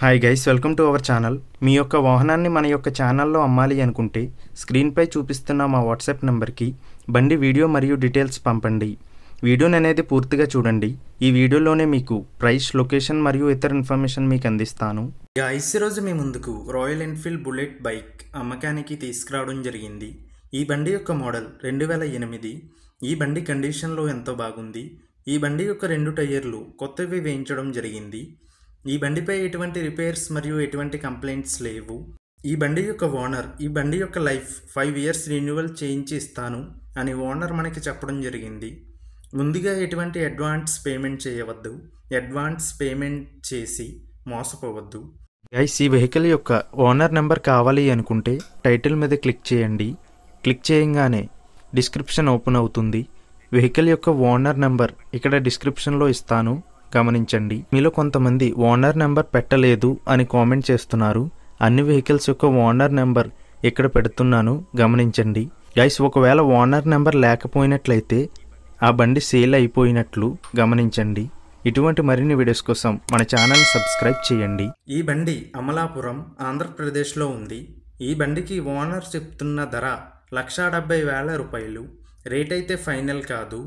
Hi guys, welcome to our channel. మీ యొక్క వాహనాన్ని మన యొక్క ఛానల్లో అమ్మాలి అనుకుంటే స్క్రీన్పై చూపిస్తున్న మా వాట్సాప్ నెంబర్కి బండి వీడియో మరియు డీటెయిల్స్ పంపండి. వీడియోని అనేది పూర్తిగా చూడండి. ఈ వీడియోలోనే మీకు ప్రైస్, లొకేషన్ మరియు ఇతర ఇన్ఫర్మేషన్ మీకు అందిస్తాను. గైస్, ఈరోజు మీ ముందుకు రాయల్ ఎన్ఫీల్డ్ బుల్లెట్ బైక్ అమ్మకానికి తీసుకురావడం జరిగింది. ఈ బండి యొక్క మోడల్ 2008. ఈ బండి కండిషన్లో ఎంతో బాగుంది. ఈ బండి యొక్క 2 టైర్లు కొత్తవి వేయించడం జరిగింది. ఈ బండిపై ఎటువంటి రిపేర్స్ మరియు ఎటువంటి కంప్లైంట్స్ లేవు. ఈ బండి యొక్క ఓనర్ ఈ బండి యొక్క లైఫ్ 5 ఇయర్స్ రెన్యువల్ చేయించి ఇస్తాను అని ఓనర్ మనకి చెప్పడం జరిగింది. ముందుగా ఎటువంటి అడ్వాన్స్ పేమెంట్ చేయవద్దు. అడ్వాన్స్ పేమెంట్ చేసి మోసపోవద్దు. గైస్, ఈ వెహికల్ యొక్క ఓనర్ నెంబర్ కావాలి అనుకుంటే టైటిల్ మీద క్లిక్ చేయండి. క్లిక్ చేయగానే డిస్క్రిప్షన్ ఓపెన్ అవుతుంది. వెహికల్ యొక్క ఓనర్ నెంబర్ ఇక్కడ డిస్క్రిప్షన్లో ఇస్తాను, గమనించండి. మీలో కొంతమంది ఓనర్ నెంబర్ పెట్టలేదు అని కామెంట్ చేస్తున్నారు. అన్ని వెహికల్స్ యొక్క ఓనర్ నెంబర్ ఇక్కడ పెడుతున్నాను, గమనించండి. గైస్, ఒకవేళ ఓనర్ నెంబర్ లేకపోయినట్లయితే ఆ బండి సేల్ అయిపోయినట్లు గమనించండి. ఇటువంటి మరిన్ని వీడియోస్ కోసం మన ఛానల్ సబ్స్క్రైబ్ చేయండి. ఈ బండి అమలాపురం, ఆంధ్రప్రదేశ్లో ఉంది. ఈ బండికి ఓనర్ చెప్తున్న ధర 1,70,000 రూపాయలు. రేట్ అయితే ఫైనల్ కాదు.